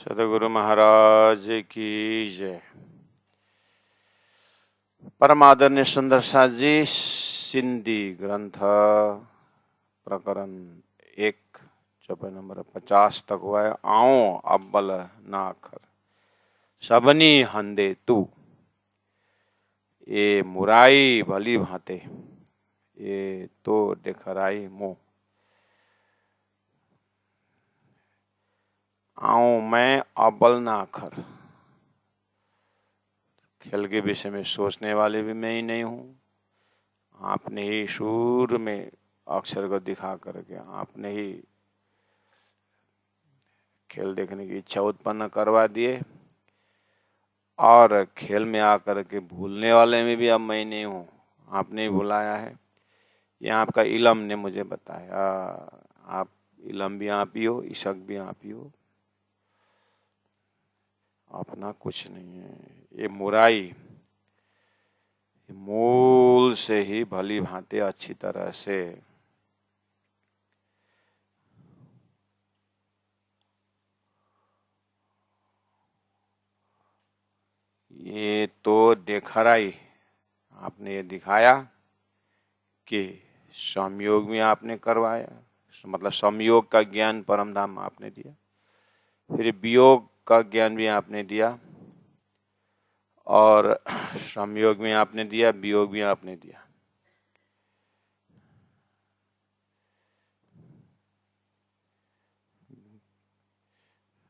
सतगुरु महाराज की जय। परम आदरणीय सुंदर साथ जी, सिंधी ग्रंथ प्रकरण 1 चौपाई नंबर 50 तक हुआ है। आओ अब्बल नाखर सबनी हंदे तू, ये मुराई भली भांते, ये तो दिखराई मोह। आओ मैं अब्बल नाखर, खेल के विषय में सोचने वाले भी मैं ही नहीं हूँ। आपने ही शुरू में अक्षर को दिखा करके आपने ही खेल देखने की इच्छा उत्पन्न करवा दिए, और खेल में आकर के भूलने वाले में भी अब मैं नहीं हूँ, आपने ही बुलाया है। ये आपका इलम ने मुझे बताया। आप इलम भी आप ही हो, इशक भी आप ही हो, अपना कुछ नहीं है। ये मुराई मूल से ही भली भांति अच्छी तरह से ये तो देखराई, आपने ये दिखाया कि संयोग में आपने करवाया, मतलब संयोग का ज्ञान परम धाम आपने दिया, फिर वियोग का ज्ञान भी आपने दिया, और संयोग में आपने दिया, वियोग भी आपने दिया।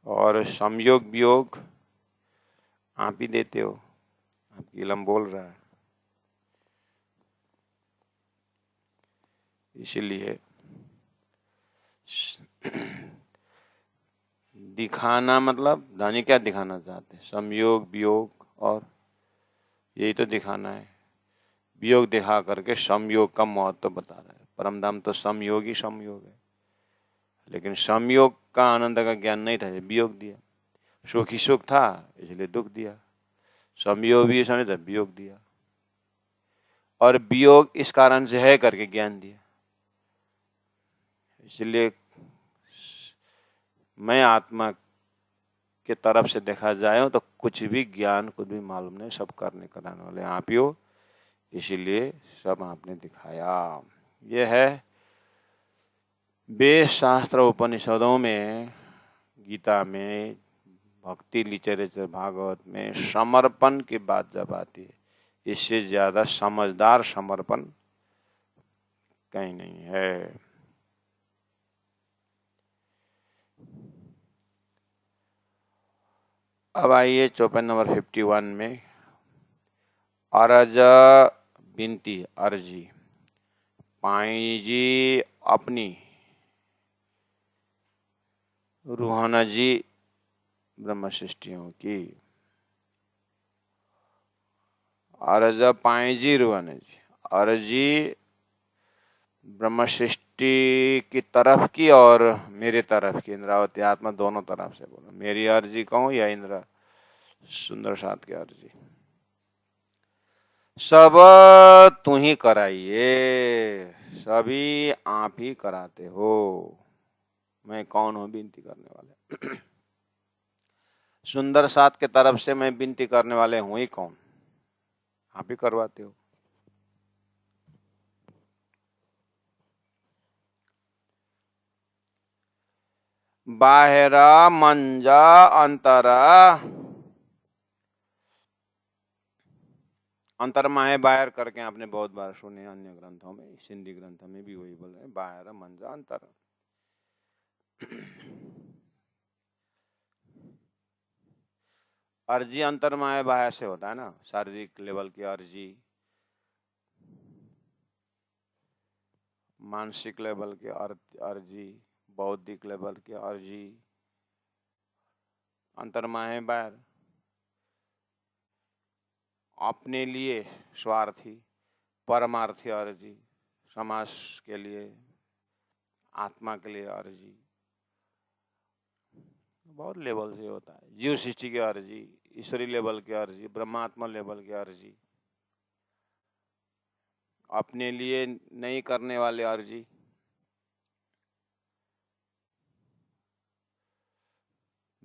और संयोग वियोग आप ही देते हो, आपकी इलम बोल रहा है। इसीलिए दिखाना मतलब धनी क्या दिखाना चाहते हैं? संयोग वियोग, और यही तो दिखाना है। वियोग दिखा करके संयोग का महत्व बता रहा है। परमधाम तो संयोग ही संयोग है, लेकिन संयोग का आनंद का ज्ञान नहीं था, वियोग दिया। सुख ही सुख था इसलिए दुख दिया, संयोग भी समझ था, वियोग दिया, और वियोग इस कारण से है करके ज्ञान दिया। इसलिए मैं आत्मा के तरफ से देखा जाए तो कुछ भी ज्ञान कुछ भी मालूम नहीं, सब करने कराने वाले आप ही हो, इसीलिए सब आपने दिखाया। यह है वेद शास्त्र उपनिषदों में, गीता में, भक्ति लिटरेचर भागवत में समर्पण की बात जब आती है, इससे ज्यादा समझदार समर्पण कहीं नहीं है। अब आइए चौपाई नंबर 51 में, अरज बिनती अर्जी पाई जी अपनी रूहाना जी ब्रह्म सृष्टियों की। अर्ज पाई जी रूहाना जी, अर्जी ब्रह्म सृष्टि की तरफ की और मेरे तरफ की, इंद्रावती आत्मा दोनों तरफ से बोलो। मेरी अर्जी कहूं या इंद्र सुंदर साथ की अर्जी, सब तू ही कराइए, सभी आप ही कराते हो। मैं कौन हूं विनती करने वाले? सुंदर साथ के तरफ से मैं विनती करने वाले हूं ही कौन? आप ही करवाते हो। बाहरा मंजा अंतरा, अंतरमा है बाहर करके आपने बहुत बार सुने, अन्य ग्रंथों में, सिंधी ग्रंथों में भी वही बोल रहे हैं, बाहर मंजा अंतर। अर्जी अंतरमा है बाहर से होता है ना, शारीरिक लेवल की अर्जी, मानसिक लेवल की अर्जी, बौद्धिक लेवल की अर्जी। अंतरमा है बाहर, अपने लिए स्वार्थी परमार्थी अर्जी, समाज के लिए, आत्मा के लिए अर्जी, बहुत लेवल से होता है। जीव सृष्टि की अर्जी, ईश्वरी लेवल की अर्जी, ब्रह्मात्मा लेवल की अर्जी, अपने लिए नहीं करने वाले अर्जी,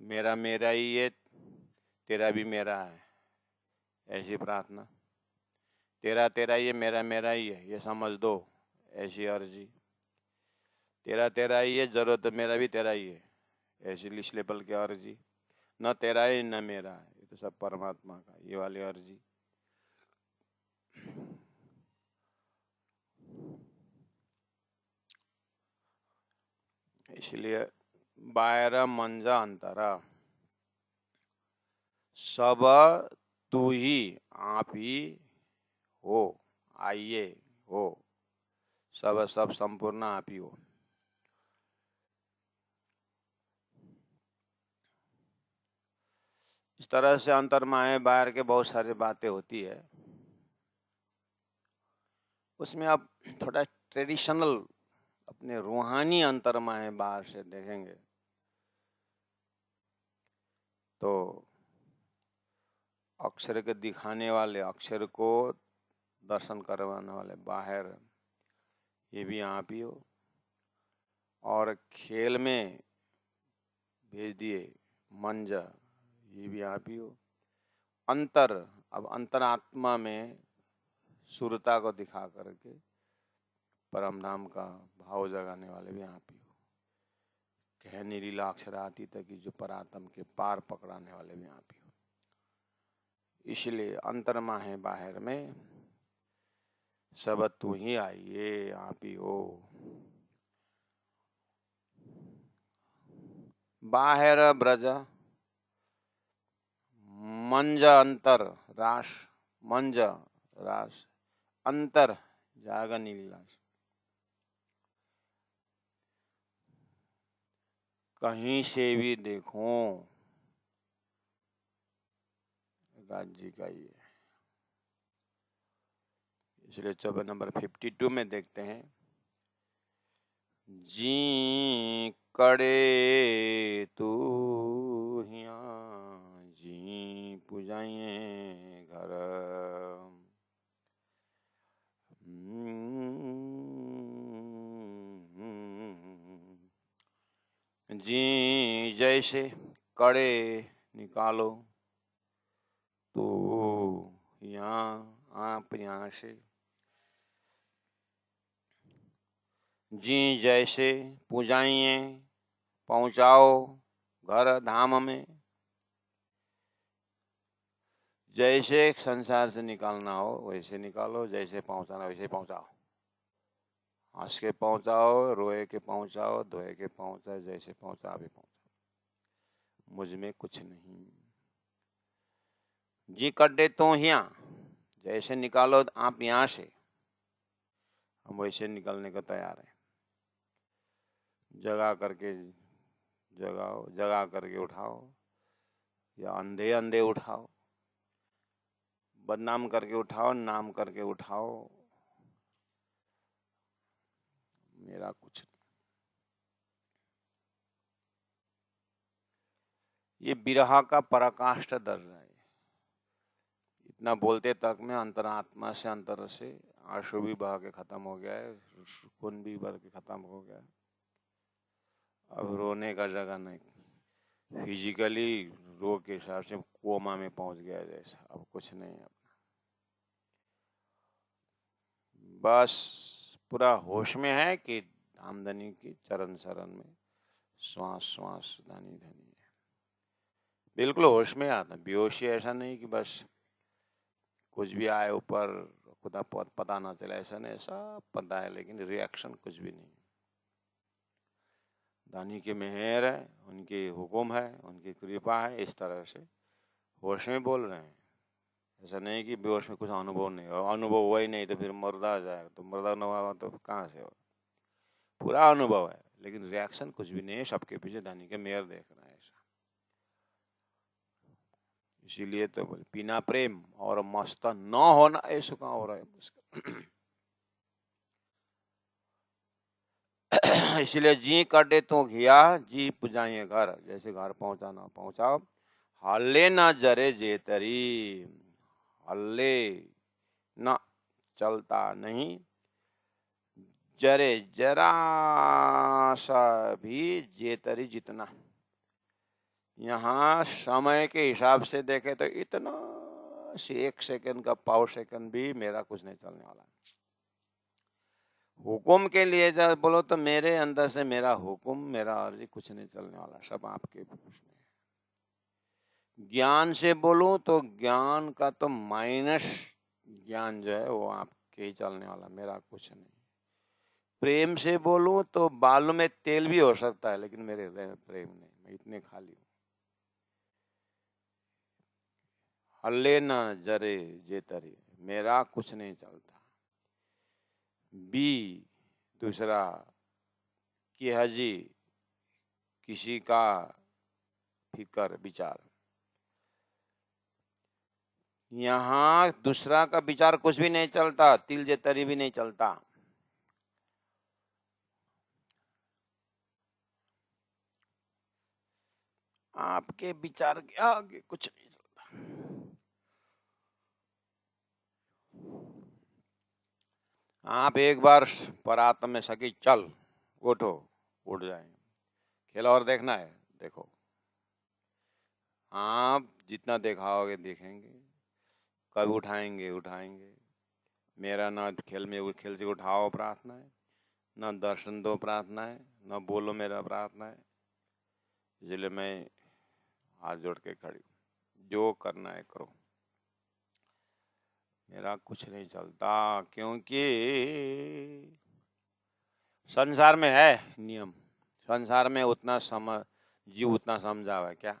मेरा मेरा ही है, तेरा भी मेरा है, ऐसी प्रार्थना। तेरा तेरा ही है, मेरा मेरा ही है, ये समझ दो, ऐसी अर्जी। तेरा तेरा ही है, जरूरत मेरा भी तेरा ही है, ऐसी लिस्ट लेवल की अर्जी। न तेरा है न मेरा है, ये तो सब परमात्मा का, ये वाली अर्जी। इसलिए बाहर मंजा अंतरा, सब तू ही आप ही हो, आइए हो, सब सब संपूर्ण आप ही हो। इस तरह से अंतर माहे बाहर के बहुत सारी बातें होती है। उसमें आप थोड़ा ट्रेडिशनल अपने रूहानी अंतर माहे बाहर से देखेंगे तो अक्षर के दिखाने वाले, अक्षर को दर्शन करवाने वाले बाहर, ये भी आप ही हो। और खेल में भेज दिए मंजा, ये भी आप ही हो। अंतर, अब अंतरात्मा में सुरता को दिखा करके परम धाम का भाव जगाने वाले भी आप ही हो। कह नीलीला अक्षराती तक की जो परातम के पार पकड़ाने वाले भी आप ही हो। इसलिए अंतरमा है बाहर में, सब तू ही आइए आप ही हो। बाहर ब्रज मंज अंतर रास, मंज रास अंतर जाग नीलास। कहीं से भी देखो राज्य का ये। इसलिए चौबे नंबर 52 में देखते हैं, जी कड़े तू हिया, जी पुजाइए घर। जी जैसे कड़े निकालो तो यहाँ आप यहाँ से, जी जैसे पूजाइए पहुँचाओ घर धाम में। जैसे संसार से निकालना हो वैसे निकालो, जैसे पहुँचाना वैसे पहुँचाओ। हंस के पहुँचाओ, रोए के पहुँचाओ, धोए के पहुँचाओ, जैसे पहुँचा भी पहुँचाओ, मुझ में कुछ नहीं। जी कर दे तो यहाँ, जैसे निकालो आप यहाँ से, हम वैसे निकलने को तैयार हैं। जगा करके जगाओ, जगा करके उठाओ, या अंधे अंधे उठाओ, बदनाम करके उठाओ, नाम करके उठाओ, मेरा कुछ नहीं। ये विरह का पराकाष्ठ दर्जा है। इतना बोलते तक में अंतरात्मा से, अंतर से आंसू भी बह के खत्म हो गया है, सुकून भी भर के खत्म हो गया। अब रोने का जगह नहीं, फिजिकली रो के हिसाब से कोमा में पहुंच गया जैसा, अब कुछ नहीं है। बस पूरा होश में है कि आमदनी की चरण शरण में श्वास श्वास धनी धनी है, बिल्कुल होश में आता। बेहोशी ऐसा नहीं कि बस कुछ भी आए ऊपर खुदा पता ना चले, ऐसा नहीं, सब पता है लेकिन रिएक्शन कुछ भी नहीं। दानी की मेहर है, उनकी हुक्म है, उनकी कृपा है, इस तरह से होश में बोल रहे हैं। ऐसा नहीं कि बेहोश में कुछ अनुभव नहीं हो, अनुभव हुआ ही नहीं तो फिर मुर्दा आ जाएगा, तो मुर्दा न हुआ तो कहाँ से हो। पूरा अनुभव है लेकिन रिएक्शन कुछ भी नहीं है, सबके पीछे दानी के मेहर देख रहा है ऐसा। इसीलिए तो बोले बिना प्रेम और मस्त न होना ऐसा कहाँ हो रहा है मुश्किल। इसलिए जी कटे तो घिया, जी पुजाइए घर, जैसे घर पहुंचाना पहुंचाओ। हल्ले न जरे जेतरी, हल्ले न चलता नहीं, जरे जरा सा भी जेतरी जितना, यहाँ समय के हिसाब से देखे तो इतना 1 सेकंड का पाव सेकंड भी मेरा कुछ नहीं चलने वाला। हुक्म के लिए जब बोलो तो मेरे अंदर से मेरा हुक्म मेरा अर्जी कुछ नहीं चलने वाला, सब आपके उसमें। ज्ञान से बोलो तो ज्ञान का तो माइनस ज्ञान जो है वो आपके ही चलने वाला, मेरा कुछ नहीं। प्रेम से बोलूं तो बालों में तेल भी हो सकता है, लेकिन मेरे हृदय में प्रेम नहीं, मैं इतने खाली हूं। हल्ले न जरे जे तरे, मेरा कुछ नहीं चलता। बी दूसरा कि हजी किसी का फिकर विचार, यहाँ दूसरा का विचार कुछ भी नहीं चलता, तिल जे तरी भी नहीं चलता। आपके विचार के आगे कुछ नहीं चलता। आप एक बार परात्म में सकी चल उठो, उठ जाएंगे। खेल और देखना है देखो, आप जितना दिखाओगे देखेंगे, कब उठाएंगे उठाएंगे। मेरा ना खेल में खेल से उठाओ प्रार्थना है, ना दर्शन दो प्रार्थना है, ना बोलो मेरा प्रार्थना है। इसलिए मैं हाथ जोड़ के खड़ी, जो करना है करो, मेरा कुछ नहीं चलता। क्योंकि संसार में है नियम, संसार में उतना समझ जीव उतना समझा हुआ है क्या,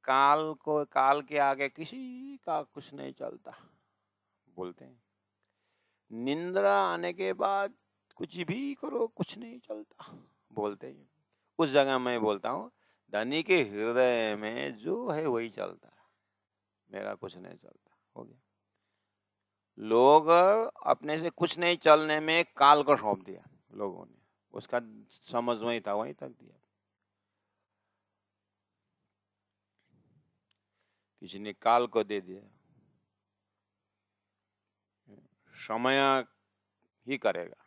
काल के आगे किसी का कुछ नहीं चलता बोलते हैं। निंद्रा आने के बाद कुछ भी करो कुछ नहीं चलता बोलते हैं। उस जगह मैं बोलता हूँ धनी के हृदय में जो है वही चलता है, मेरा कुछ नहीं चलता। हो गया। लोग अपने से कुछ नहीं चलने में काल को सौंप दिया लोगों ने, उसका समझ वही था वहीं तक दिया। किसी ने काल को दे दिया, समय ही करेगा।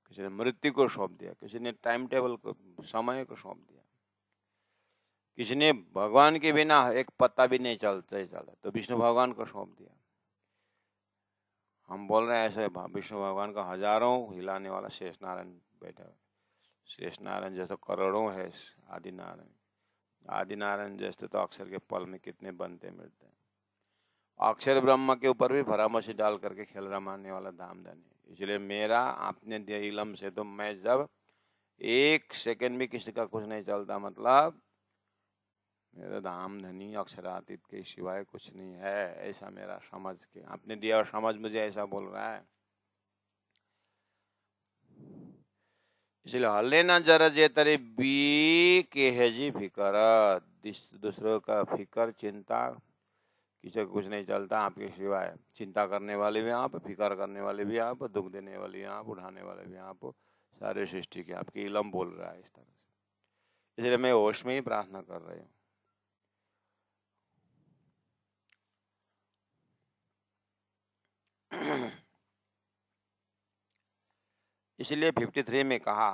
किसी ने मृत्यु को सौंप दिया, किसी ने टाइम टेबल को समय को सौंप दिया, किसी ने भगवान के बिना एक पत्ता भी नहीं चलता तो विष्णु भगवान को सौंप दिया। हम बोल रहे हैं ऐसे विष्णु भगवान का हजारों हिलाने वाला शेष नारायण बैठा है। शेष नारायण जैसे करोड़ों है आदि नारायण, आदि नारायण जैसे तो अक्षर के पल में कितने बनते मिलते हैं। अक्षर ब्रह्म के ऊपर भी फरामोशी डाल करके खेल रमाने वाला धामधनी। इसलिए मेरा आपने दिया इलम से तो मैं जब 1 सेकंड भी किसी का कुछ नहीं चलता, मतलब मेरा धामधनी अक्षरातीत के सिवाय कुछ नहीं है, ऐसा मेरा समझ के आपने दिया और समझ मुझे ऐसा बोल रहा है। इसलिए हल्ले ना जरा जे तरे बी के है जी फिकर, दूसरों का फिकर चिंता किसी को कुछ नहीं चलता आपके सिवाय। चिंता करने वाले भी आप, फिकर करने वाले भी आप, दुख देने वाले आप, उठाने वाले भी आप, सारे सृष्टि के आपकी इलम बोल रहा है इस तरह से। इसलिए मैं होश में ही प्रार्थना कर रही हूँ। इसलिए 53 में कहा,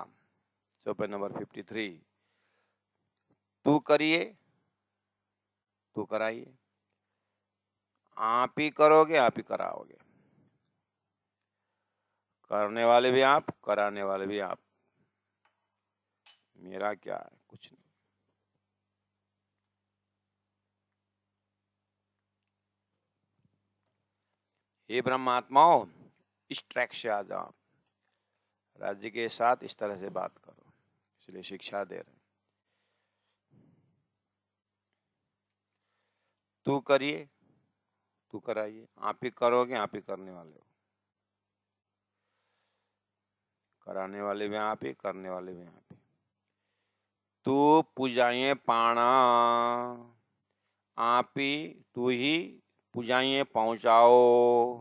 चौपाई नंबर 53, तू करिए तू कराइए, आप ही करोगे आप ही कराओगे, करने वाले भी आप कराने वाले भी आप, मेरा क्या है कुछ नहीं। हे ब्रह्मात्माओं, इस ट्रैक से आ जाओ, राज्य के साथ इस तरह से बात करो, इसलिए शिक्षा दे रहे। तू करिए तू कराइए, आप ही करोगे आप ही करने वाले हो, कराने वाले भी आप ही करने वाले भी आप ही। तू पूजाइए पाणा, आप ही तू ही पूजाइए पहुंचाओ,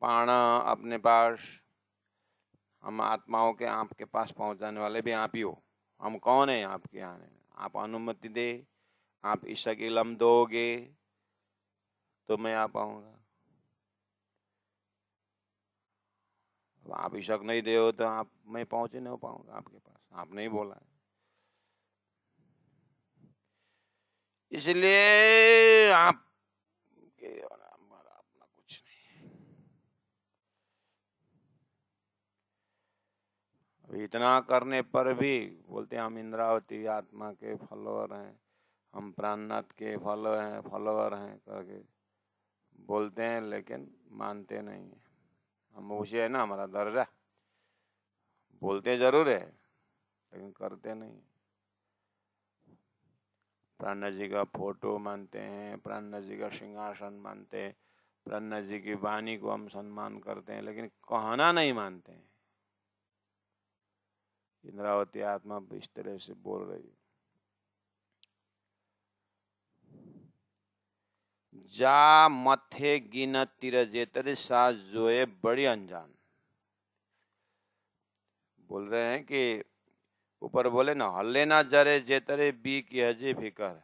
पाणा अपने पास, हम आत्माओं के आपके पास पहुंचाने वाले भी आप ही हो। हम कौन है आपके आने, आप अनुमति दे, आप ईशा की लम दोगे तो मैं आ पाऊंगा। आप ईशक नहीं दे हो तो आप मैं पहुंच ही नहीं पाऊंगा आपके पास, आपने ही बोला है। इसलिए आप अपना कुछ नहीं। इतना करने पर भी बोलते हैं हम इंद्रावती आत्मा के फॉलोअर हैं, हम प्राणनाथ के फॉलोअर हैं करके बोलते हैं, लेकिन मानते नहीं है। हम उसे है ना हमारा दर्जा, बोलते जरूर है लेकिन करते नहीं। प्राणनाथ जी का फोटो मानते हैं, प्राणनाथ जी का सिंहासन मानते हैं, प्राणनाथ जी की वाणी को हम सम्मान करते हैं, लेकिन कहना नहीं मानते हैं। इंद्रावती आत्मा इस तरह से बोल रही है, जा मथे गिन तिर जेतरे सा जोए बड़ी अनजान। बोल रहे हैं कि ऊपर बोले ना, हल्ले ना जरे जेतरे बी की हजे फिकर।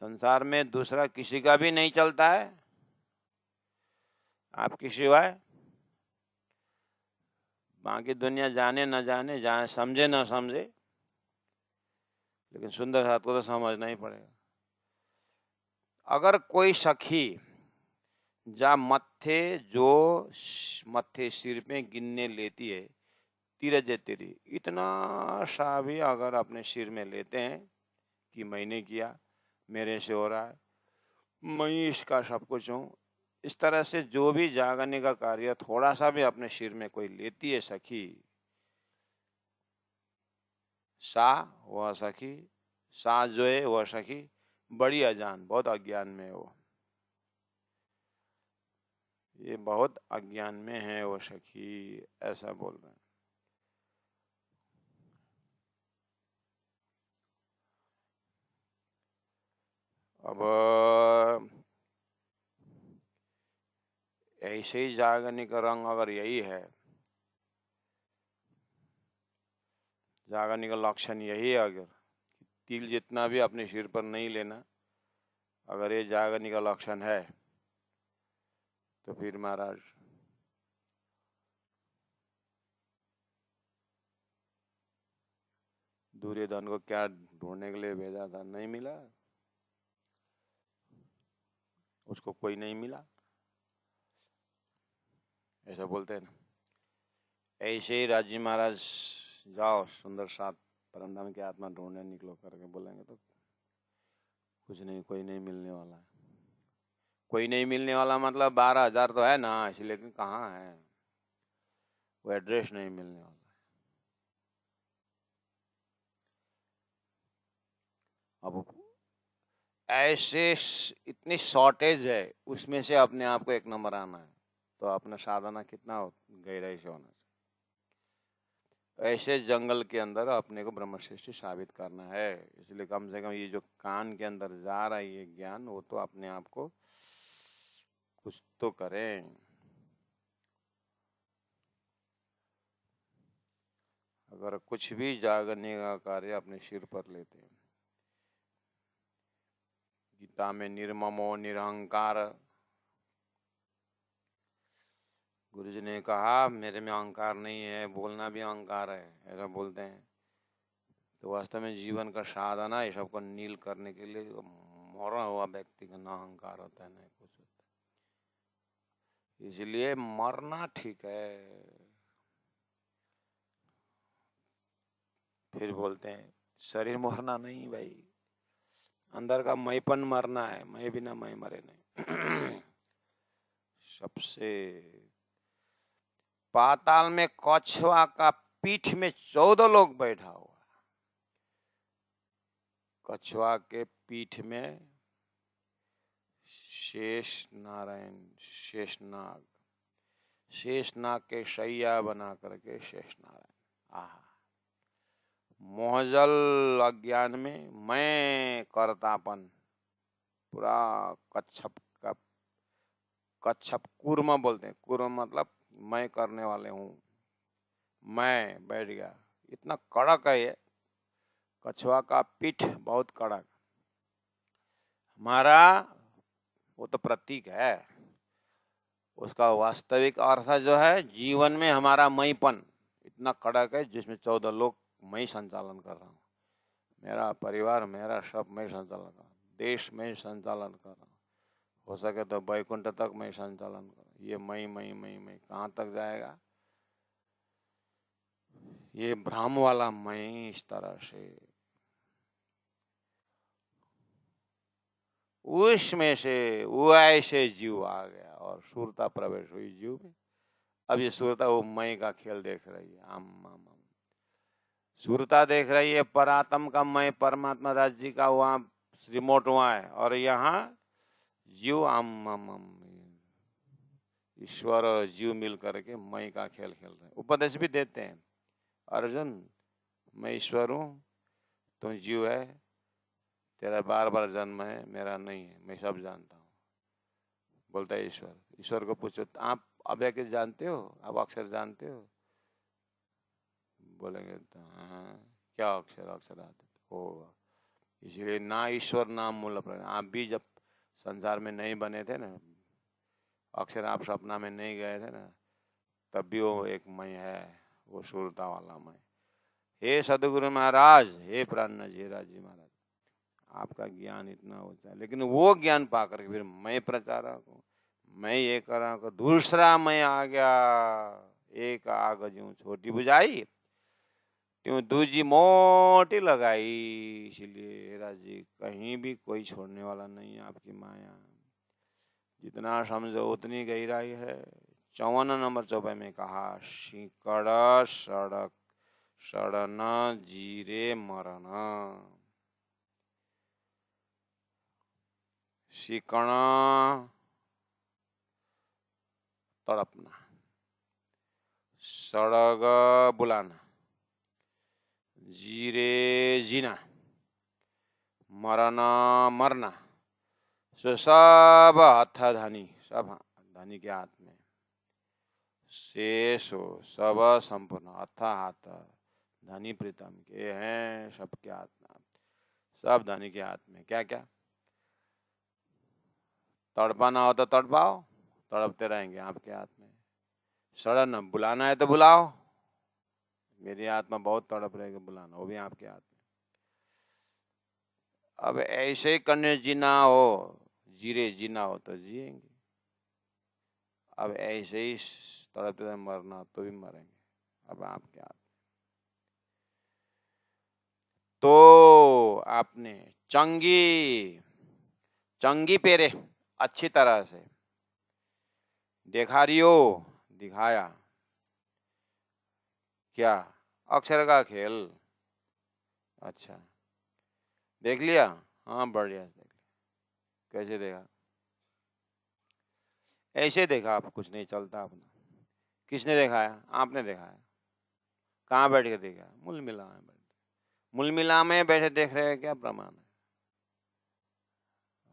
संसार में दूसरा किसी का भी नहीं चलता है आपकी सिवाय। बाकी दुनिया जाने न जाने, जाने समझे न समझे, लेकिन सुंदर साथ को तो समझना ही पड़ेगा। अगर कोई सखी जा मत्थे, जो मत्थे सिर पे गिनने लेती है, तीरजे तेरी, इतना सा भी अगर अपने सिर में लेते हैं कि मैंने किया, मेरे से हो रहा है, मैं इसका सब कुछ हूँ, इस तरह से जो भी जागने का कार्य थोड़ा सा भी अपने सिर में कोई लेती है सखी, सा वह सखी, सा जो है वह सखी बड़ी अजान, बहुत अज्ञान में है वो, ये बहुत अज्ञान में है वो सखी, ऐसा बोल रहे हैं। अब ऐसे ही जागने का रंग अगर यही है, जागने का लक्षण यही है, अगर तिल जितना भी अपने सिर पर नहीं लेना, अगर ये जागने का लक्षण है तो फिर महाराज दुर्योधन को क्या ढूंढने के लिए भेजा था, नहीं मिला उसको, कोई नहीं मिला, ऐसा बोलते हैं ना। ऐसे ही राजी महाराज जाओ सुंदर साथ परमधाम की आत्मा ढूंढने निकलो करके बोलेंगे तो कुछ नहीं, कोई नहीं मिलने वाला है। कोई नहीं मिलने वाला मतलब 12,000 तो है ना, इसलिए, लेकिन कहाँ है वो, एड्रेस नहीं मिलने वाला है। अब ऐसे इतनी शॉर्टेज है, उसमें से अपने आप को एक नंबर आना है, तो अपना साधना कितना गहराई से होना चाहिए। ऐसे जंगल के अंदर अपने को ब्रह्मश्रेष्ठी साबित करना है, इसलिए कम से कम ये जो कान के अंदर जा रहा है ये ज्ञान, वो तो अपने आप को कुछ तो करें। अगर कुछ भी जागने का कार्य अपने सिर पर लेते हैं, गीता में निर्ममो निरहंकार, गुरु जी ने कहा मेरे में अहंकार नहीं है, बोलना भी अहंकार है, ऐसा बोलते हैं। तो वास्तव में जीवन का साधना ये सबको नील करने के लिए मरा हुआ व्यक्ति का ना अहंकार होता है ना कुछ होता है, इसलिए मरना ठीक है। फिर बोलते हैं शरीर मरना नहीं भाई, अंदर का मैंपन मरना है, मैं बिना मैं मरे नहीं। सबसे पाताल में कछुआ का पीठ में 14 लोग बैठा हुआ, कछुआ के पीठ में शेष नारायण, शेषनाग, शेषनाग के शैया बना करके शेष नारायण, आहा, मोहजल अज्ञान में मैं करतापन, पूरा कच्छप का, कच्छप कूर्म बोलते हैं, कूर्म मतलब मैं करने वाले हूँ, मैं बैठ गया, इतना कड़क है ये कछुआ का पीठ, बहुत कड़क। हमारा वो तो प्रतीक है, उसका वास्तविक अर्थ जो है जीवन में हमारा मैंपन इतना कड़क है जिसमें 14 लोग मैं संचालन कर रहा हूँ, मेरा परिवार, मेरा सब मैं संचालन कर रहा हूँ, देश में संचालन कर रहा हूँ, हो सके तो वैकुंठ तक मैं संचालन कर, ये मैं कहाँ तक जाएगा? ये भ्रम वाला मैं इस तरह से उसमें से वो ऐसे जीव आ गया और सुरता प्रवेश हुई जीव में। अब ये सुरता वो मैं का खेल देख रही है, आम सुरता देख रही है परात्म का मैं, परमात्मा दास जी का वहाँ रिमोट वहाँ है, और यहाँ जीव ईश्वर और जीव मिल करके मैं का खेल खेल रहे हैं। उपदेश भी देते हैं, अर्जुन मैं ईश्वर हूँ, तुम जीव है, तेरा बार बार जन्म है, मेरा नहीं है, मैं सब जानता हूँ। बोलता है ईश्वर, ईश्वर को पूछो आप अव्यय के जानते हो, आप अक्षर जानते हो? बोलेंगे तो हाँ, क्या अक्षर अक्षर आते होगा। इसलिए ना ईश्वर नाम मूल प्राण। आप भी जब संसार में नहीं बने थे ना, अक्षर आप सपना में नहीं गए थे ना, तब भी वो एक मैं है, वो सुरता वाला मैं। हे सदगुरु महाराज, हे प्राण जी महाराज, आपका ज्ञान इतना होता है, लेकिन वो ज्ञान पाकर के फिर मैं प्रचारक हूँ, मैं ये कर रहा हूँ, दूसरा मैं आ गया, एक आग यूं छोटी बुझाई क्यों दूजी मोटी लगाई। इसलिए हेरा जी कहीं भी कोई छोड़ने वाला नहीं है आपकी माया, जितना समझो उतनी गहराई है। 54 नंबर चौपाई में कहा, सिकड़ सड़क सड़न जीरे मरण, सिकण तड़पना, सड़ग बुलाना, जीरे जीना, मरना मरना, सो सब हथ धनी, सब धनी के हाथ में, शेष हो सब संपूर्ण, हथ हाथ धनी प्रीतम के हैं, सबके हाथ में, सब धनी के हाथ में। क्या क्या तड़पाना हो तो तड़पाओ, तड़पते रहेंगे आपके हाथ में। सड़न बुलाना है तो बुलाओ, मेरी आत्मा बहुत तड़प रहेगी, बुलाना, वो भी आपके हाथ में। अब ऐसे ही करने जीना हो, जीरे जीना हो तो जिएंगे, अब ऐसे ही तड़पते मरना तो भी मरेंगे, अब आपके हाथ। तो आपने चंगी पेरे अच्छी तरह से देखा रियो, दिखाया क्या? अक्षर का खेल। अच्छा देख लिया, हाँ बढ़िया देख लिया। कैसे देखा? ऐसे देखा, आप कुछ नहीं चलता अपना। किसने दिखाया? आपने दिखाया। कहाँ बैठ के देखा? मूल मिला में बैठ, मूल मिला में बैठे देख रहे हैं, क्या प्रमाण है?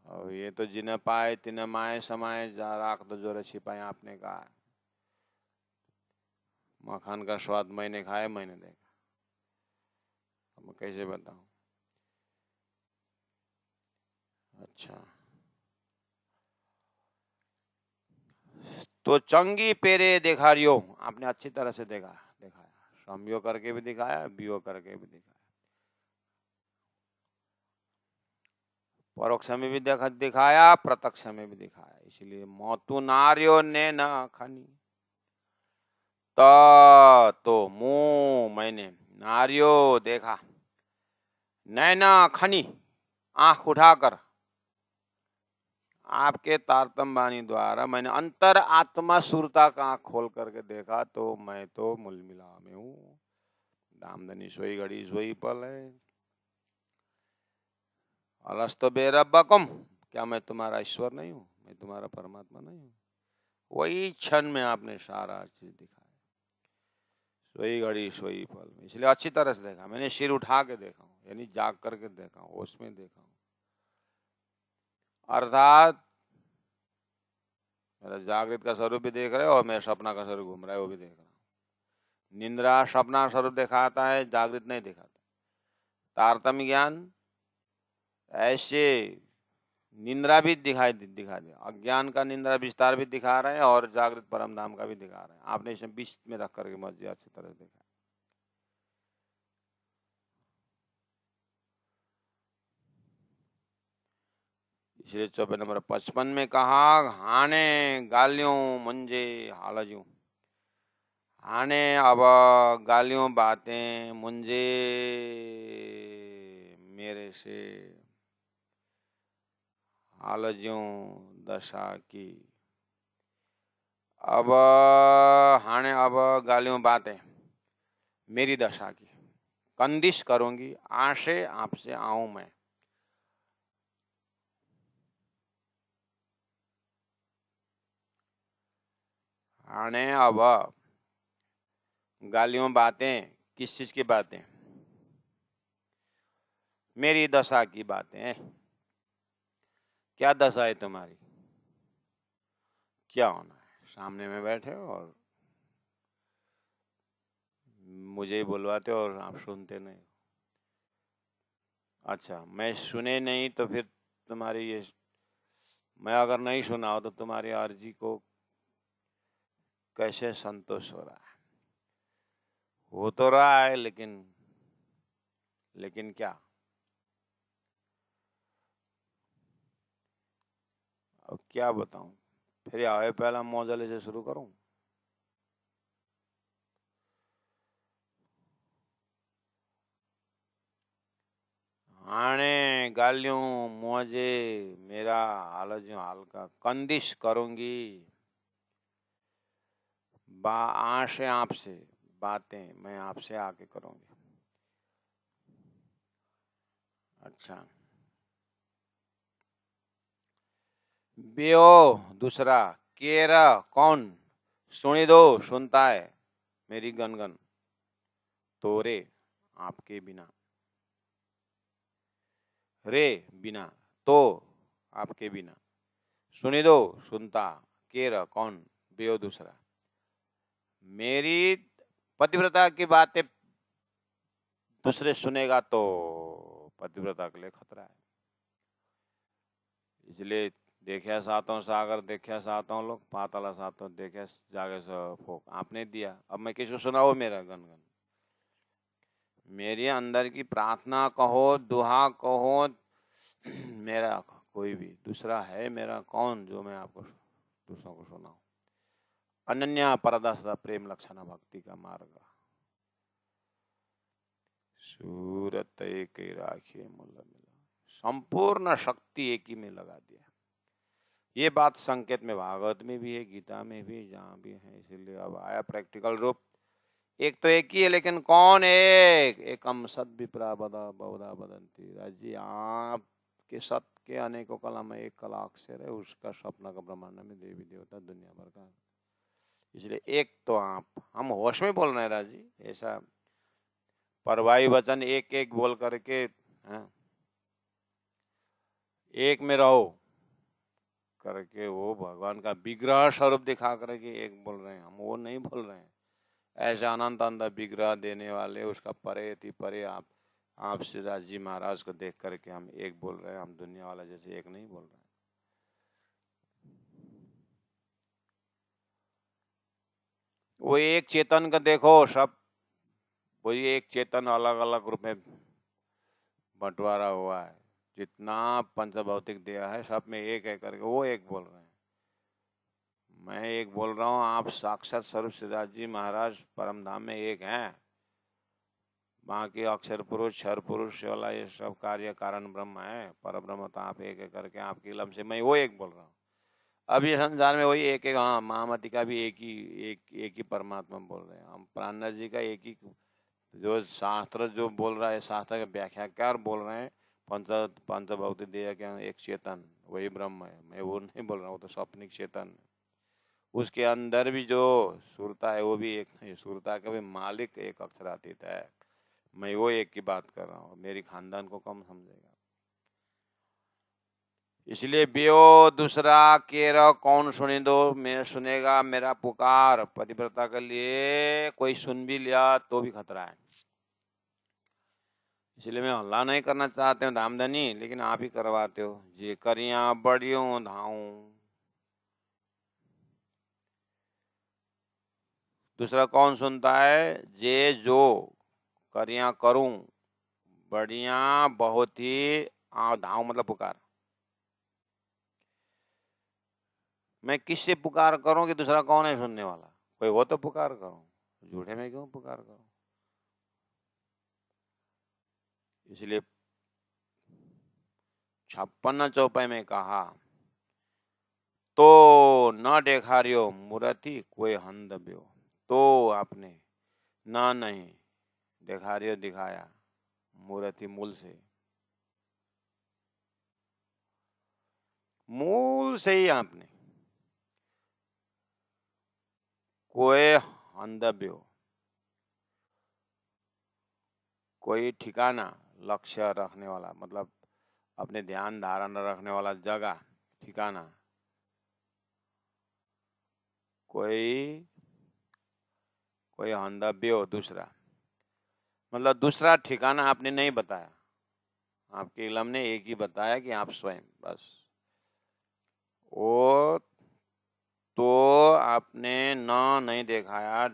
और ये तो जिन्हें पाए तिन्हें माए समाए, जा राख तो जो छिपाए, आपने कहा। मखान का स्वाद मैंने खाया, मैंने देखा, अब मैं कैसे बताऊं? अच्छा, तो चंगी पेरे देखा रियो, आपने अच्छी तरह से देखा, दिखाया, समयो करके भी दिखाया, बियो करके भी दिखाया, परोक्ष में भी दिखाया, प्रत्यक्ष में भी दिखाया। इसलिए मौतु नार्यो ने न खनी, तो मुंह मैंने नारियो देखा, नैना खनी आंख उठाकर, आपके तारतम वाणी द्वारा मैंने अंतर आत्मा सुरता का आंख खोल करके देखा, तो मैं तो मूल मिला में हूँ, दामदनी सोई घड़ी सोई पल है। अलस्तो बेरब्बकुम, क्या मैं तुम्हारा ईश्वर नहीं हूँ, मैं तुम्हारा परमात्मा नहीं हूँ? वही क्षण में आपने सारा चीज दिखाया, सोई घड़ी सोई पल में। इसलिए अच्छी तरह से देखा, मैंने सिर उठा के देखा हूँ, यानी जाग करके देखा हूँ, उसमें देखा हूँ। अर्थात मेरा जागृत का स्वरूप भी देख रहे हो और मेरा सपना का स्वरूप घूम रहा है, वो भी देख रहा हूँ। निंद्रा सपना स्वरूप दिखाता है, जागृत नहीं दिखाता। तारतम्य ज्ञान ऐसे निंद्रा भी दिखा दिया, अज्ञान का निंद्रा विस्तार भी दिखा रहे हैं और जागृत परम धाम का भी दिखा रहे हैं। आपने इसे बीच में रख करके मस्जिद अच्छी तरह देखा। इसलिए 54 में कहा हाने गालियों मुंजे हालजू, हाने अब गालियों बातें मुंजे मेरे से हालजू दशा की। अब हाने अब गालियों बातें मेरी दशा की, कंदिश करूंगी आशे आपसे आऊं मैं। हाने अब गालियों बातें, किस चीज की बातें? मेरी दशा की बातें। क्या दशा है तुम्हारी? क्या होना है? सामने में बैठे हो और मुझे ही बुलवाते हो और आप सुनते नहीं। अच्छा, मैं सुने नहीं तो फिर तुम्हारी ये, मैं अगर नहीं सुना हो तो तुम्हारी अर्जी को कैसे संतोष हो रहा है? हो तो रहा है, लेकिन क्या? अब क्या बताऊं? फिर आए पहला मौजले से शुरू करूं? हाणे गालियों मुझे मेरा हाल जो हाल का कंदिश करूंगी आशे आपसे बातें मैं आपसे आके करूंगी। अच्छा, बेओ दूसरा, केरा कौन, सुनी दो सुनता है मेरी गनगन, तोरे आपके बिना, रे बिना, तो आपके बिना, सुनी दो सुनता, केरा कौन, बेओ दूसरा। मेरी पतिव्रता की बातें दूसरे सुनेगा तो पतिव्रता के लिए खतरा है। इसलिए देखा सातों सागर, देखा सातों लोग, पाताला सातों देखे जागे सब फोक, आपने दिया, अब मैं किसको सुनाऊं मेरा गनगन? मेरे अंदर की प्रार्थना कहो, दुहा कहो, मेरा कोई भी दूसरा है मेरा कौन जो मैं आपको दूसरों को सुनाऊं? अनन्या परदासदा प्रेम लक्षण भक्ति का मार्ग, सूरत एक ही राखिए मुल्ला मिला, संपूर्ण शक्ति एक ही में लगा दिया। ये बात संकेत में भागवत में भी है, गीता में भी, जहाँ भी है। इसीलिए अब आया प्रैक्टिकल रूप। एक तो एक ही है, लेकिन कौन एक? एकम सद विप्रा बदा बहुधा बदंती। राजी आपके सत के अनेकों कला में एक कला अक्षर है, उसका स्वप्न का ब्रह्मांड में देवी देवता दुनिया भर का। इसलिए एक तो आप, हम होश में बोल रहे हैं राजी, ऐसा परवाही वचन एक एक बोल करके, हाँ, एक में रहो करके वो भगवान का विग्रह स्वरूप दिखा करके एक बोल रहे हैं, हम वो नहीं बोल रहे हैं। ऐसे अनंत अनंत विग्रह देने वाले उसका परे थी परे आप सिद्धार्थ जी महाराज को देख करके हम एक बोल रहे हैं, हम दुनिया वाला जैसे एक नहीं बोल रहे हैं। वो एक चेतन का देखो, सब वही एक चेतन अलग अलग रूप में बंटवारा हुआ है। जितना पंचभौतिक देह है सब में एक है करके वो एक बोल रहे हैं। मैं एक बोल रहा हूँ, आप साक्षात स्वरूप सिद्धार्थ जी महाराज परम धाम में एक हैं। बाकी अक्षर पुरुष, क्षर पुरुष वाला ये सब कार्य कारण ब्रह्म है, पर ब्रह्म तो आप एक एक करके आपकी इलम से मैं वो एक बोल रहा हूँ। अब ये संसार में वही एक एक, हाँ, महामती का भी एक ही परमात्मा बोल रहे हैं हम। प्राणनाथ जी का एक ही, जो शास्त्र जो बोल रहा है, शास्त्र के व्याख्याकार बोल रहे हैं पंचभौतिक देह के एक चेतन वही ब्रह्म है। मैं वो नहीं बोल रहा हूँ, वो तो स्वप्निक चेतन है। उसके अंदर भी जो सुरता है वो भी एक नहीं, सुरता का भी मालिक एक अक्षरातीत है। मैं वो एक की बात कर रहा हूँ, मेरी खानदान को कम समझेगा। इसलिए बेओ दूसरा केरा कौन सुने दो, मैं सुनेगा मेरा पुकार। पतिव्रता के लिए कोई सुन भी लिया तो भी खतरा है। इसलिए मैं हल्ला नहीं करना चाहते हूँ धामधनी, लेकिन आप ही करवाते हो। जे करिया बड़ियों धाऊं, दूसरा कौन सुनता है? जे जो करिया करूं, बढ़िया बहुत ही, धाऊं मतलब पुकार। मैं किससे पुकार करूं कि दूसरा कौन है सुनने वाला? कोई वो तो पुकार करूं, झूठे में क्यों पुकार करूं? इसलिए 56 चौपाई में कहा, तो न देखारियो मूर्ति कोई हंदब्यो। तो आपने ना नहीं देखारियो दिखाया मूर्ति मूल से, मूल से ही आपने कोई हंदब्यो, कोई ठिकाना लक्ष्य रखने वाला, मतलब अपने ध्यान धारण रखने वाला जगह ठिकाना, कोई कोई हंदब्यो दूसरा, मतलब दूसरा ठिकाना आपने नहीं बताया। आपके इलम ने एक ही बताया कि आप स्वयं, बस। वो तो आपने न नहीं दिखाया,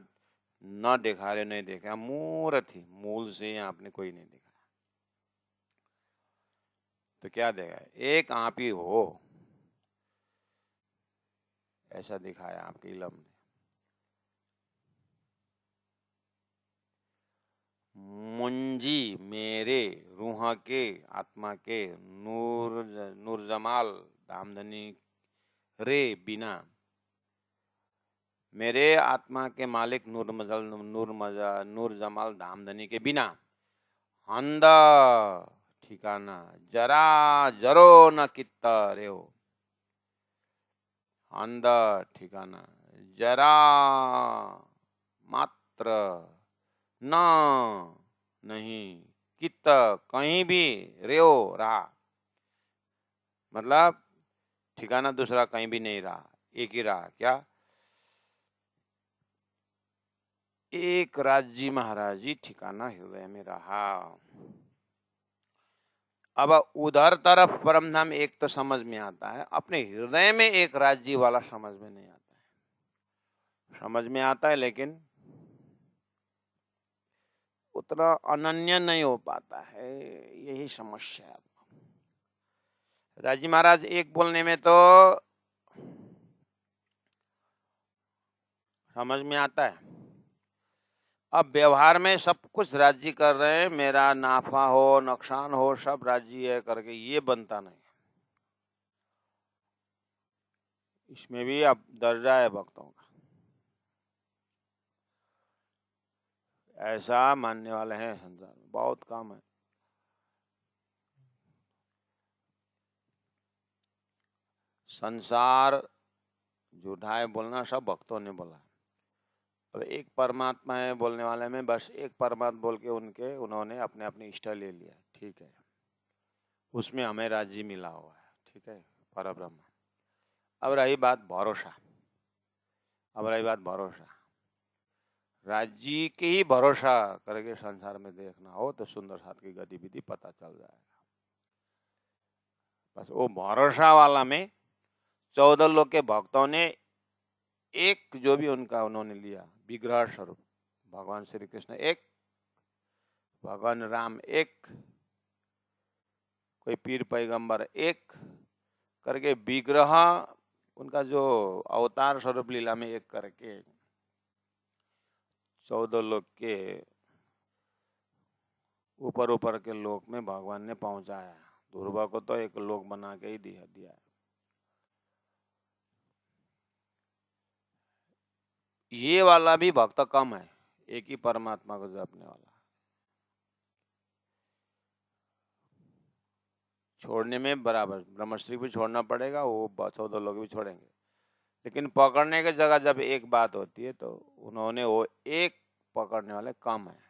न दिखारे नहीं देखा, मूर्ति मूल से आपने कोई नहीं देखा, तो क्या देगा? एक आप ही हो, ऐसा दिखाया आपके इलम ने। मुंजी मेरे रूह के आत्मा के नूर नूर जमाल दामदनी रे बिना, मेरे आत्मा के मालिक नूर जमाल धामधनी के बिना हंदा ठिकाना जरा जरो न कित्ता रे हो। हंदा ठिकाना जरा मात्र न नहीं कित्ता कहीं भी रेओ रहा, मतलब ठिकाना दूसरा कहीं भी नहीं रहा, एक ही रहा। क्या? एक राज्य महाराज जी ठिकाना हृदय में रहा। अब उधर तरफ परम धाम एक तो समझ में आता है, अपने हृदय में एक राज्य वाला समझ में नहीं आता है। समझ में आता है लेकिन उतना अनन्य नहीं हो पाता है, यही समस्या है। राजी महाराज एक बोलने में तो समझ में आता है, अब व्यवहार में सब कुछ राज्य कर रहे हैं, मेरा नाफा हो नुकसान हो सब राज्य है करके, ये बनता नहीं। इसमें भी अब दर्जा है भक्तों का, ऐसा मानने वाले हैं संसार में, बहुत कम है। संसार झूठा है बोलना सब भक्तों ने बोला। अब एक परमात्मा है बोलने वाले में बस एक परमात्मा बोल के उन्होंने अपने अपने इष्ट ले लिया, ठीक है, उसमें हमें राज्य मिला हुआ है, ठीक है, परब्रह्म। अब रही बात भरोसा, राज्य के ही भरोसा करके संसार में देखना हो तो सुंदर साथ की गतिविधि पता चल जाएगा। बस वो भरोसा वाला में 14 लोग के भक्तों ने एक जो भी उनका उन्होंने लिया विग्रह स्वरूप, भगवान श्री कृष्ण एक, भगवान राम एक, कोई पीर पैगंबर एक करके विग्रह उनका जो अवतार स्वरूप लीला में एक करके 14 लोग के ऊपर के लोक में भगवान ने पहुंचाया। ध्रुवा को तो एक लोक बना के ही दिया। ये वाला भी भक्त कम है, एक ही परमात्मा को जपने वाला। छोड़ने में बराबर ब्रह्मश्री भी छोड़ना पड़ेगा, वो 14 लोग भी छोड़ेंगे, लेकिन पकड़ने की जगह जब एक बात होती है तो उन्होंने वो एक पकड़ने वाले कम है।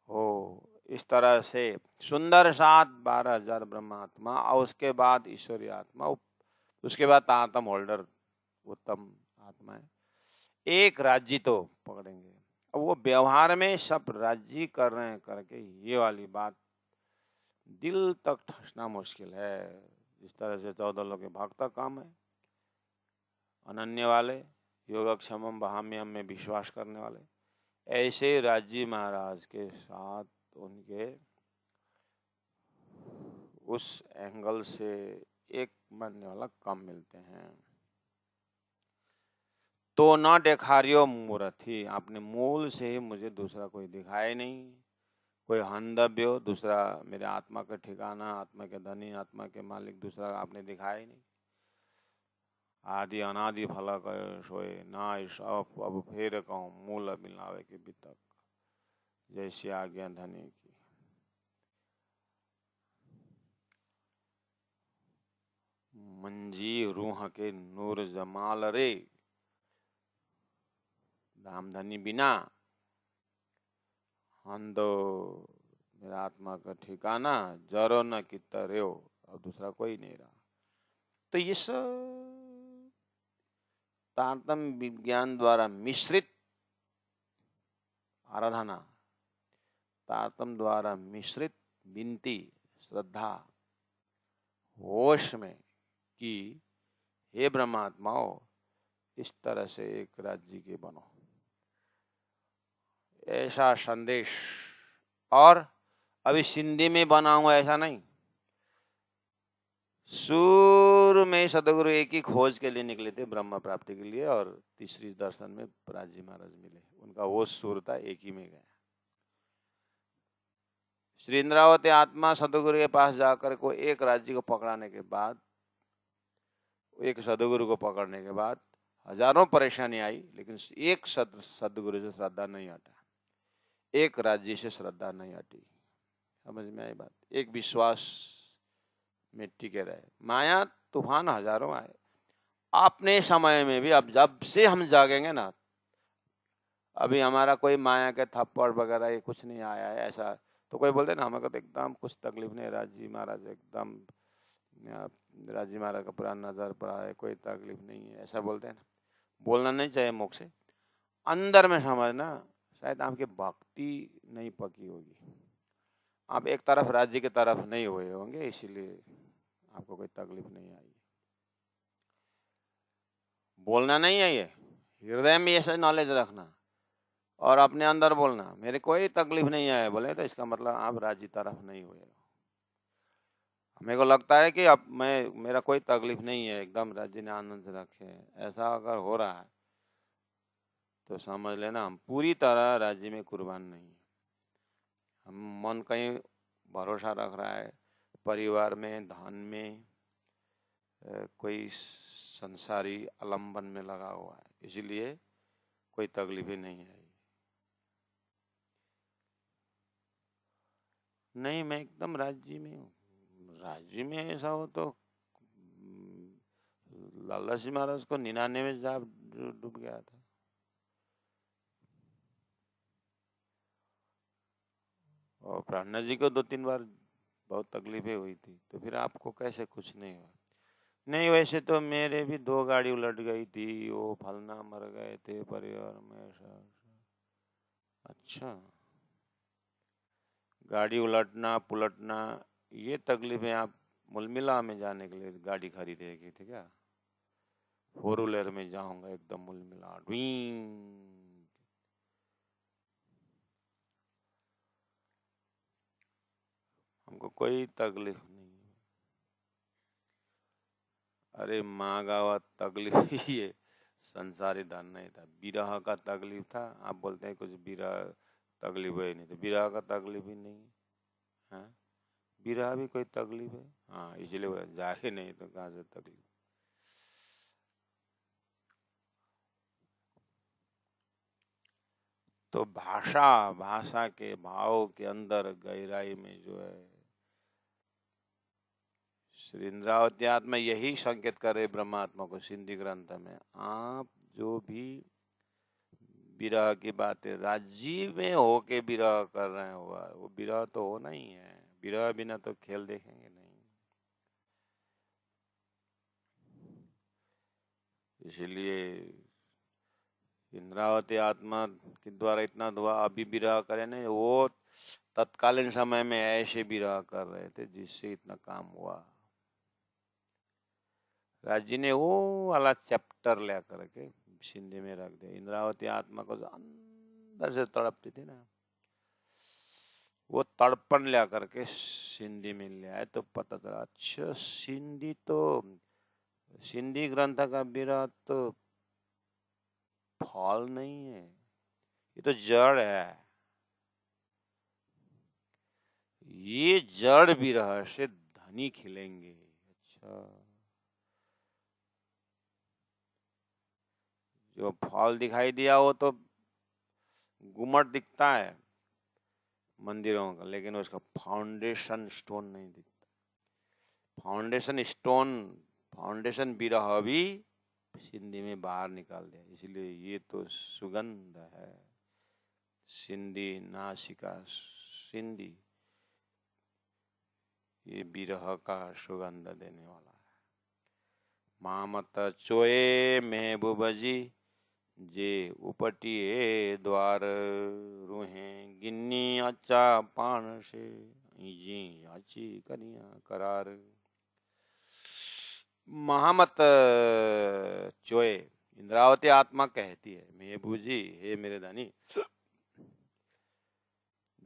हो इस तरह से सुंदर साथ 12,000 ब्रह्मात्मा और उसके बाद ईश्वरीय आत्मा, उसके बाद आत्म होल्डर उत्तम आत्मा है, एक राज्य तो पकड़ेंगे। अब वो व्यवहार में सब राज्य कर रहे हैं करके ये वाली बात दिल तक ठसना मुश्किल है। जिस तरह से 14 लोग के भक्त कम है, अनन्य वाले, योगक्षेमम वहाम्यम में विश्वास करने वाले, ऐसे राज्य महाराज के साथ उनके उस एंगल से एक मानने वाला कम मिलते हैं। तो न देखारियो मूर्ति, आपने मूल से ही मुझे दूसरा कोई दिखाया नहीं, कोई हंदव्य हो दूसरा, मेरे आत्मा का ठिकाना, आत्मा के धनी, आत्मा के मालिक दूसरा आपने दिखाया ही नहीं। आदि अनादि फल सोए ना अब फेर कहूँ मूल मिलावे के बितक, जैसी आज्ञा धनी की। मंजी रूह के नूर जमाल रे, धाम धनी बिना हंदो मेरा आत्मा का ठिकाना, जरो न कितना रे, अब दूसरा कोई नहीं रहा। तो इस तारतम्य विज्ञान द्वारा मिश्रित आराधना, तारतम्य द्वारा मिश्रित विनती, श्रद्धा होश में कि हे ब्रह्मात्माओ, इस तरह से एक राज्य के बनो, ऐसा संदेश। और अभी सिंधी में बनाऊंगा ऐसा नहीं, शुरू में सदगुरु एक ही खोज के लिए निकले थे, ब्रह्म प्राप्ति के लिए, और तीसरी दर्शन में पराजी महाराज मिले, उनका वो सुर था, एक ही में गया। श्री इंद्रावती आत्मा सदगुरु के पास जाकर को एक राज्य को पकड़ाने के बाद, एक सदगुरु को पकड़ने के बाद हजारों परेशानी आई, लेकिन एक सदगुरु से श्रद्धा नहीं हटा, एक राज्य से श्रद्धा नहीं हटी। समझ में आई बात? एक विश्वास में टिके रहे। माया तूफान हजारों आए, अपने समय में भी। अब जब से हम जागेंगे ना, अभी हमारा कोई माया के थप्पड़ वगैरह ये कुछ नहीं आया है ऐसा। तो कोई बोलते ना, हमें तो एकदम कुछ तकलीफ नहीं, राजी महाराज एकदम, राजी महाराज का पूरा नजर पड़ा है, कोई तकलीफ नहीं है, ऐसा बोलते हैं ना। बोलना नहीं चाहिए मुख से, अंदर में समझना, शायद आपकी भक्ति नहीं पकी होगी, आप एक तरफ राज्य की तरफ नहीं हुए होंगे, इसीलिए आपको कोई तकलीफ नहीं आई। बोलना नहीं है ये, हृदय में ऐसा नॉलेज रखना और अपने अंदर बोलना, मेरे कोई तकलीफ नहीं आया बोले, तो इसका मतलब आप राज्य तरफ नहीं हुए। मेरे को लगता है कि अब मेरा कोई तकलीफ नहीं है, एकदम राज्य ने आनंद से रखे, ऐसा अगर हो रहा है तो समझ लेना हम पूरी तरह राज्य में कुर्बान नहीं है। हम मन कहीं भरोसा रख रहा है, परिवार में, धन में, कोई संसारी आलम्बन में लगा हुआ है, इसीलिए कोई तकलीफ ही नहीं है। नहीं, मैं एकदम राज्य में हूँ। राज्य में ऐसा हो तो लाला जी महाराज को 99 जा डूब गया था। और प्राणा जी को 2-3 बार बहुत तकलीफें हुई थी, तो फिर आपको कैसे कुछ नहीं हुआ? नहीं, वैसे तो मेरे भी 2 गाड़ी उलट गई थी, वो फलना मर गए थे परिवार में, ऐसा। अच्छा, गाड़ी उलटना पुलटना ये तकलीफें आप मुलमिला में जाने के लिए गाड़ी खरीदेगी थी क्या? 4 व्हीलर में जाऊंगा एकदम मुलमिला, हमको कोई तकलीफ नहीं। अरे माँ गावा तकलीफ ही है, संसारी धन नहीं था, विरह का तकलीफ था। आप बोलते हैं कुछ विरह तकलीफ है नहीं, तो विरह का तकलीफ ही नहीं है। हाँ, विरह भी कोई तकलीफ है? हाँ, इसलिए बोला जाके नहीं तो कहाँ से तकलीफ। तो भाषा के भाव के अंदर गहराई में जो है, श्री इंद्रावती आत्मा यही संकेत करे ब्रह्मात्मा को सिंधी ग्रंथ में, आप जो भी विरह की बातें राज्य में होके विरह कर रहे हो, वो विरह तो होना ही है, विरह बिना तो खेल देखेंगे नहीं। इसलिए इंद्रावती आत्मा के द्वारा इतना दुआ, अभी विरह करे नहीं, वो तत्कालीन समय में ऐसे विरह कर रहे थे जिससे इतना काम हुआ। राज्य ने वो वाला चैप्टर ले करके सिंधी में रख दिया। इंद्रावती आत्मा को अंदर से तड़पती थी ना, वो तड़पन ले करके सिंधी मिल जाए तो पता चला, अच्छा सिंधी ग्रंथ का विरह तो फल नहीं है, ये तो जड़ है। ये जड़ विरह से धनी खिलेंगे। अच्छा, जो फल दिखाई दिया वो तो गुम्मट दिखता है मंदिरों का, लेकिन उसका फाउंडेशन स्टोन नहीं दिखता। फाउंडेशन विरह भी सिंधी में बाहर निकाल दिया। इसलिए ये तो सुगंध है, सिंधी नासिका सिंधी, ये विरह का सुगंध देने वाला है। मामत चोए महबूब जी, जे उपटिए द्वार, रूहे गिन्नी अच्छा पान से, जी आची करिया करार। महामत चोए, इंद्रावती आत्मा कहती है, महबूब जी, हे मेरे धनी,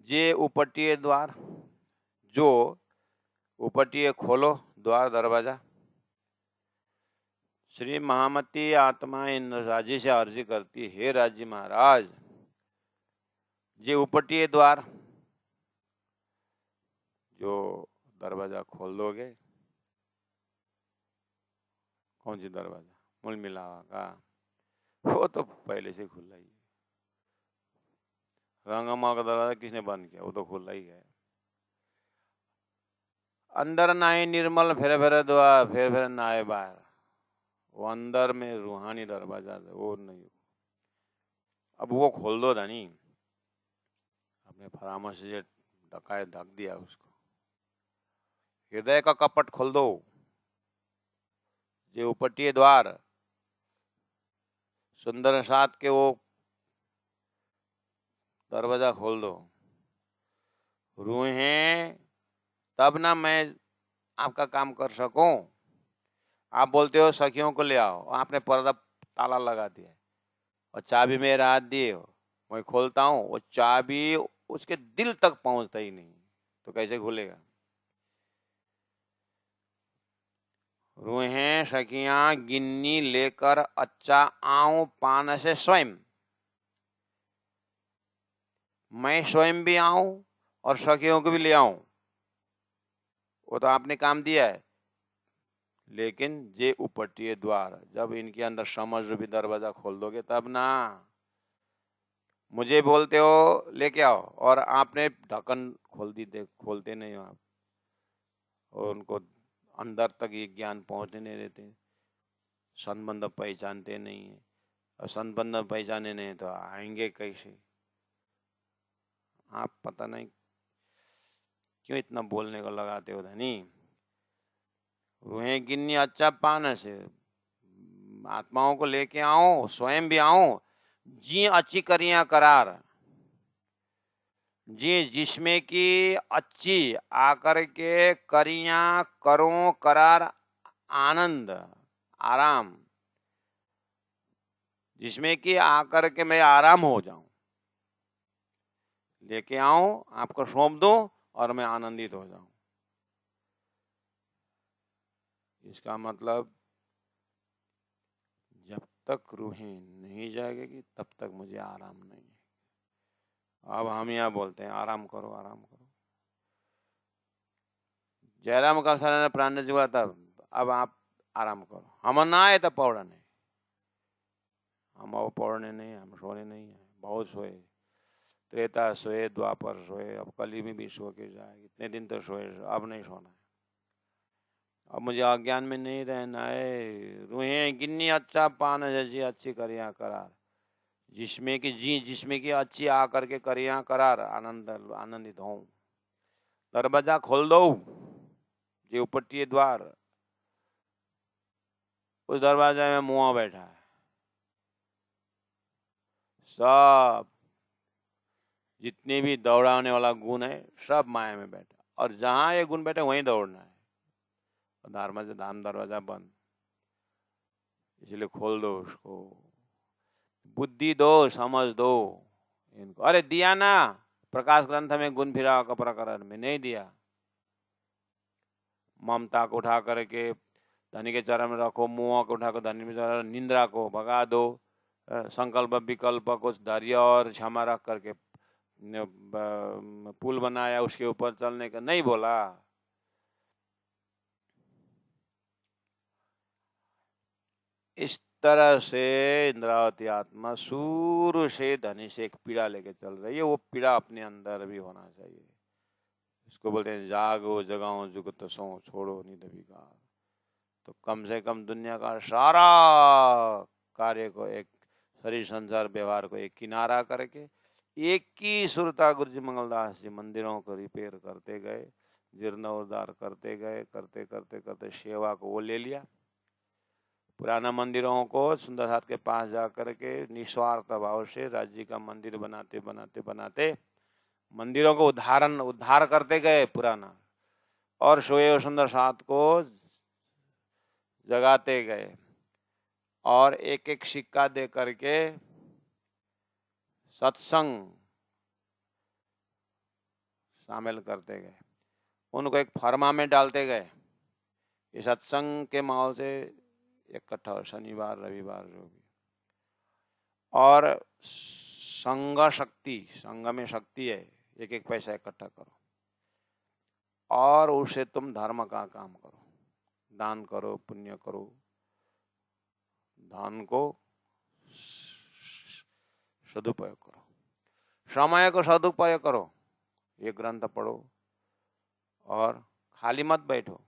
जे उपटिए द्वार, जो उपटिए खोलो द्वार दरवाजा। श्री महामती आत्मा इंद्र राजी से अर्जी करती, हे राजी महाराज, जे उपटिए द्वार, जो दरवाजा खोल दोगे। कौन सी दरवाजा? मूल मिलावा का, वो तो पहले से खुला ही है। रंगमा का दरवाजा किसने बंद किया? वो तो खुला ही है। अंदर नाए निर्मल फेरे फेरे द्वार, फेरे फेरे नाए बाहर, वो अंदर में रूहानी दरवाजा है, वो नहीं। अब वो खोल दो धनी, अपने परामर्श से ढकाए ढक दिया उसको। हृदय का कपट खोल दो, जो उपटिए द्वार, सुंदर साथ के वो दरवाजा खोल दो। रूहें, तब ना मैं आपका काम कर सकूं। आप बोलते हो सखियों को ले आओ, आपने पर्दा ताला लगा दिया और चाबी मेरे हाथ दिए हो, मैं खोलता हूं, वो चाबी उसके दिल तक पहुंचता ही नहीं, तो कैसे खुलेगा? रूहें सखियां गिन्नी लेकर अच्छा आऊं पान से स्वयं, मैं स्वयं भी आऊं और सखियों को भी ले आऊं, वो तो आपने काम दिया है। लेकिन जे उपटिए द्वार, जब इनके अंदर समझ रूपी दरवाजा खोल दोगे तब ना। मुझे बोलते हो लेके आओ और आपने ढक्कन खोल दी, खोलते नहीं हो आप, और उनको अंदर तक ये ज्ञान पहुंचने नहीं देते। संबंध पहचानते नहीं है, और संबंध पहचाने नहीं तो आएंगे कैसे? आप पता नहीं क्यों इतना बोलने को लगाते हो धनी। रूहें गिन्नी अच्छा पान से, आत्माओं को लेके आओ, स्वयं भी आओ, जी अच्छी करिया करार, जी जिसमें कि अच्छी आकर के करिया करो करार, आनंद आराम, जिसमें कि आकर के मैं आराम हो जाऊं, लेके आऊं, आपको सौंप दूं और मैं आनंदित हो जाऊं। इसका मतलब जब तक रूहें नहीं जागेगी तब तक मुझे आराम नहीं है। अब हम यहाँ बोलते हैं आराम करो आराम करो। जयराम का सर प्राण जुआ था, अब आप आराम करो, हम ना आए तो पौड़ने, हम अब पौड़ने नहीं, हम सोने नहीं है। बहुत सोए, त्रेता सोए, द्वापर सोए, अब कली में भी सो के जाए, इतने दिन तो सोए, अब नहीं सोना है। अब मुझे अज्ञान में नहीं रहना है। रूहें गिन्नी अच्छा पान जजी अच्छी करिया करार, जिसमें कि जिसमें कि अच्छी आकर के करिया करार, आनंदित हो। दरवाजा खोल दो, जो उपटिए द्वार, उस दरवाजे में मुआ बैठा है। सब जितने भी दौड़ाने वाला गुण है सब माया में बैठा, और जहां ये गुण बैठे वहीं दौड़ना है। धाम दरवाजा बंद, इसलिए खोल दो उसको, बुद्धि दो, समझ दो इनको। अरे दिया ना, प्रकाश ग्रंथ में गुण फिरा का प्रकरण में नहीं दिया, ममता को उठा करके धनी के चरण में रखो, मोह को उठाकर धनी में चरण, निंद्रा को भगा दो, संकल्प विकल्प को धैर्य और क्षमा रख करके पुल बनाया, उसके ऊपर चलने का नहीं बोला। इस तरह से इंद्रावती आत्मा शुरू से धनी से एक पीड़ा लेके चल रही है। वो पीड़ा अपने अंदर भी होना चाहिए। इसको बोलते हैं जागो जगाओ जुगत सो छोड़ो निध विकार। तो कम से कम दुनिया का सारा कार्य को, एक शरीर संसार व्यवहार को एक किनारा करके एक ही सुरता गुरु जी मंगलदास जी मंदिरों को रिपेयर करते गए, जीर्णोद्धार करते गए, करते करते करते सेवा को वो ले लिया। पुराना मंदिरों को सुंदर साथ के पास जा करके निस्वार्थ भाव से राज्य का मंदिर बनाते बनाते बनाते मंदिरों को उद्धार करते गए पुराना, और सोए सुंदर साथ को जगाते गए, और एक एक सिक्का दे करके सत्संग शामिल करते गए, उनको एक फर्मा में डालते गए। इस सत्संग के माहौल से इकट्ठा हो, शनिवार रविवार जो भी, और संघ शक्ति, संघ में शक्ति है, एक एक पैसा इकट्ठा करो और उससे तुम धर्म का काम करो, दान करो, पुण्य करो। दान को सदुपयोग करो, समय को सदुपयोग करो, ये ग्रंथ पढ़ो और खाली मत बैठो।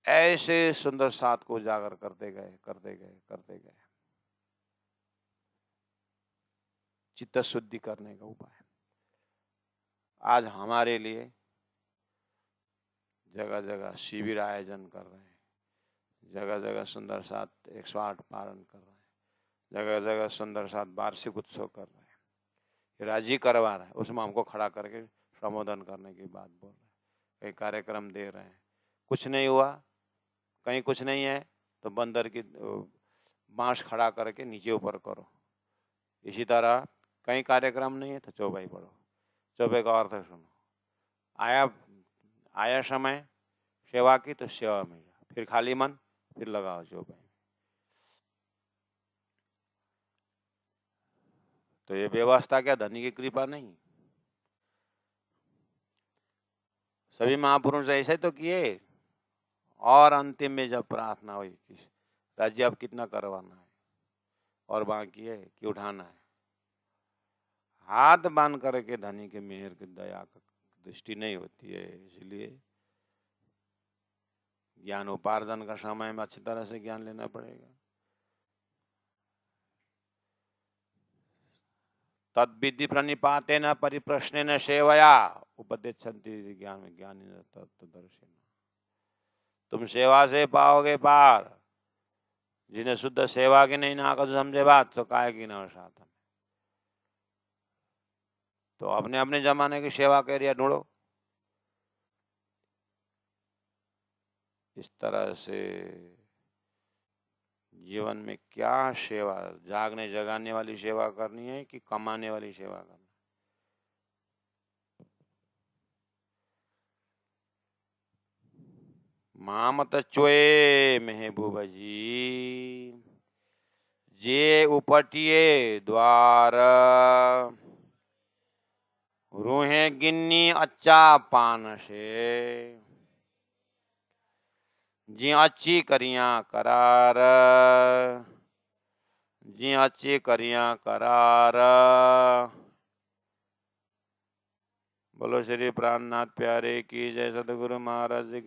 ऐसे सुंदर साथ को उजागर करते गए करते गए करते गए। चित्त शुद्धि करने का उपाय आज हमारे लिए जगह जगह शिविर आयोजन कर रहे हैं, जगह जगह सुंदर साथ 108 पारण कर रहे हैं, जगह जगह सुंदर साथ वार्षिक उत्सव कर रहे हैं। ये राजी करवा रहा है, उसमें हमको खड़ा करके संबोधन करने की बात बोल रहे हैं, कई कार्यक्रम दे रहे हैं। कुछ नहीं हुआ, कहीं कुछ नहीं है तो बंदर की बांस खड़ा करके नीचे ऊपर करो। इसी तरह कहीं कार्यक्रम नहीं है तो चौपाई पढ़ो, चौपाई का अर्थ सुनो। आया समय सेवा की तो सेवा में जाओ, फिर खाली मन फिर लगाओ चौपाई। तो ये व्यवस्था क्या धनी की कृपा नहीं? सभी महापुरुष ऐसे तो किए। और अंतिम में जब प्रार्थना हुई कि राज्य अब कितना करवाना है और बाकी है कि उठाना है, हाथ बांध करके धनी के मेहर की दया की दृष्टि नहीं होती है। इसलिए ज्ञान उपार्जन का समय में अच्छी तरह से ज्ञान लेना पड़ेगा। तद्विधि प्रणिपातेन परिप्रश्नेन सेवया उपदेशन्ति ज्ञान ज्ञानी तत्वदर्शिनः। तुम सेवा से पाओगे पार। जिन्हें शुद्ध सेवा की नहीं ना कर समझे बात तो काय की ना साधन। तो अपने अपने जमाने की सेवा के एरिया ढूंढो। इस तरह से जीवन में क्या सेवा, जागने जगाने वाली सेवा करनी है कि कमाने वाली सेवा करनी? मामत चोए महबूब जी, जे उपटिए द्वार, रूहे गिन्नी अच्छा पान से, जी अच्छी करियां करार, जी अच्छी करियां करार। बोलो श्री प्राणनाथ प्यारे की जय। सतगुरु महाराज की